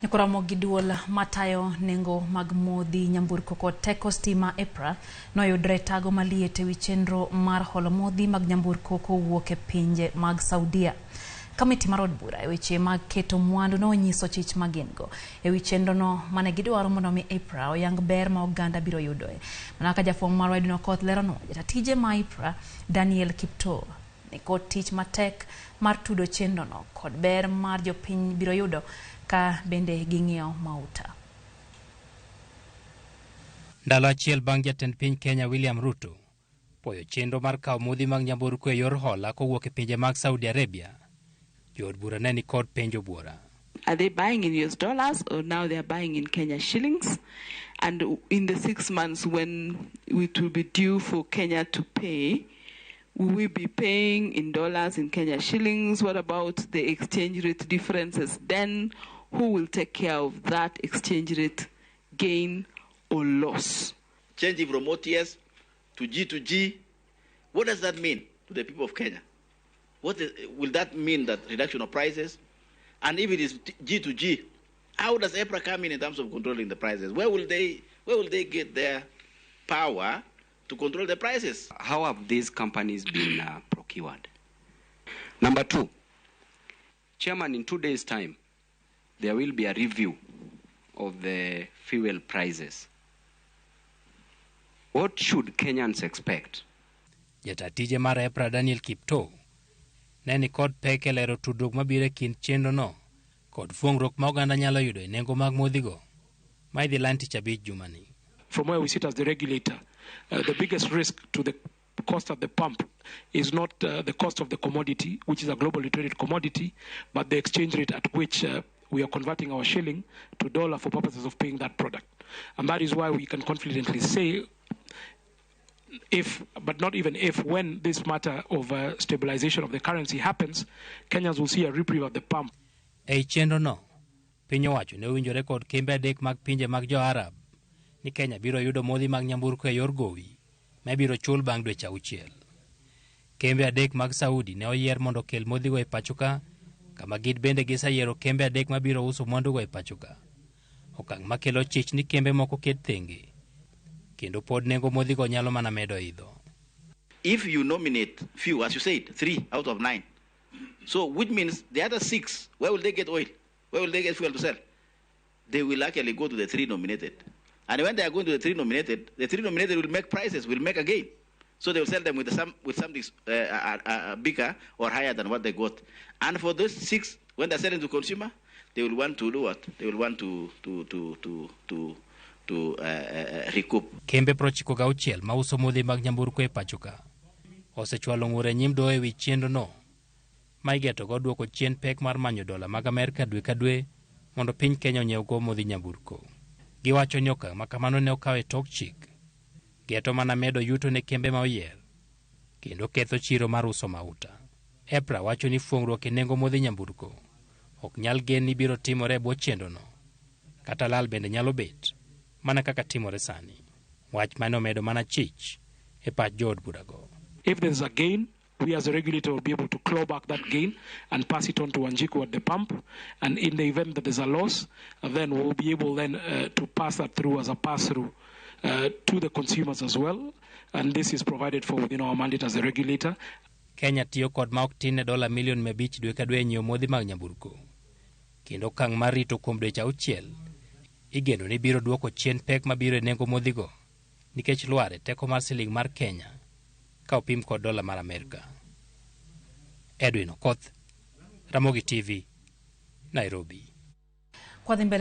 Ramogi duol matayo nengo mag modhi nyamburko kod teko stima EPRA noyudre tago maliet ewi chenro mar holo modhi mag nyamburko kowuok e pinje mag Saudia. Kamiti mar od bura eweche mag keto mwandu no nyiso chich magingo ewi chenro no mane gidwaro mondo mi EPRA oyang ber ma oganda biro yudoe. Manaka jafwambo mar Wedno koth lerono jatije ma EPRA Daniel Kipto ni kod tich matek mar tudo chenro no kod ber mar jopiny biro yudo ka bende ging'iewo mauta. Ndalo achiel bang' jatend piny Kenya William Ruto poyo chenro mar kawo modhi mag nyamburko e yor hola kowuok e pinje mag Saudi Arabia, jood bura ne ni kod penjo buora. Are they buying in US dollars or now they are buying in Kenya shillings? And in the 6 months when it will be due for Kenya to pay, will we be paying in dollars, in Kenya shillings? What about the exchange rate differences? Then who will take care of that exchange rate gain or loss? Changing from OTS to G to G, what does that mean to the people of Kenya? Will that mean that reduction of prices? And if it is G to G, how does EPRA come in terms of controlling the prices? Where will they get their power to control the prices? How have these companies been procured? Number two, Chairman, in 2 days' time, there will be a review of the fuel prices. What should Kenyans expect? Jatatije mar EPRA Daniel Kipto ne ni kod pek e lero tudruok mabiro e kind chenro no kod fuong'ruok ma oganda nyalo yudo e nengo mag modhigo ma idhi lan tich abich jumani. From where we sit as the regulator, the biggest risk to the cost at the pump is not the cost of the commodity, which is a globally traded commodity, but the exchange rate at which we are converting our shilling to dollar for purposes of paying that product. And that is why we can confidently say, if, but not even if, when this matter of stabilization of the currency happens, Kenyans will see a reprieve at the pump. Ei chenro no, piny owacho ne owinjore kod kembe adek mag pinje mag jo-Arab ni Kenya biro yudo modhi mag nyamburko e yor gowi ma biro chul bang' dweche 6. Kembe adek mag Saudi ne oyier mondo kel modhigo e pachoka, kama gid bende giseyiero kembe adek ma biro uso mwandugo e pachoka. Okang' makelo chich ni kembe moko ket thenge, kendo pod nengo modhigo nyalo mana medo idho. If you nominate few, as you said, 3 out of 9, so which means the other 6, where will they get oil? Where will they get fuel to sell? They will actually go to the 3 nominated. And when they are going to the 3 nominated will make prices, will make a gain. So they will sell them with something bigger or higher than what they got. And for those 6, when they're selling to consumer, they will want to do what? They will want to recoup. Kembe 96 ma uso modhi mag nyamburko e pachoka osechwalo ng'ur e nyim doho ewi chenro no ma igeto go duoko chien pek mar manyo dola mag Amerika dwe ka dwe mondo piny Kenya onyiew go modhi nyamburko. Giwacho ni okang' ma kamano ne okaw e tok chik, geto mana medo yuto ne kembe ma oyier kendo ketho chiro mar uso mauta. EPRA wacho ni fuong'ruok e nengo modhi nyamburko ok nyal gen ni biro timore e bwo chenro no, kata lal bende nyalo bet mana kaka timore sani. Wach mane omedo mana chich e pach jood burago. If there's a gain, we as a regulator will be able to claw back that gain and pass it on to Wanjiku at the pump. And in the event that there's a loss, then we'll be able then to pass that through as a pass-through to the consumers as well. And this is provided for within our mandate as a regulator. Kenya tiyo kod ma ok tin ne $5 million dwe ka dwe nyiewo modhi mag nyamburko. Kendo okang' mar rito kuom dweche 6 igeno ni biro duoko chien pek mabiro e nengo modhigo nikech lwar e teko mar siling mar Kenya ka opim kod dola mar Amerika. Edwin Okoth, Ramogi TV, Nairobi.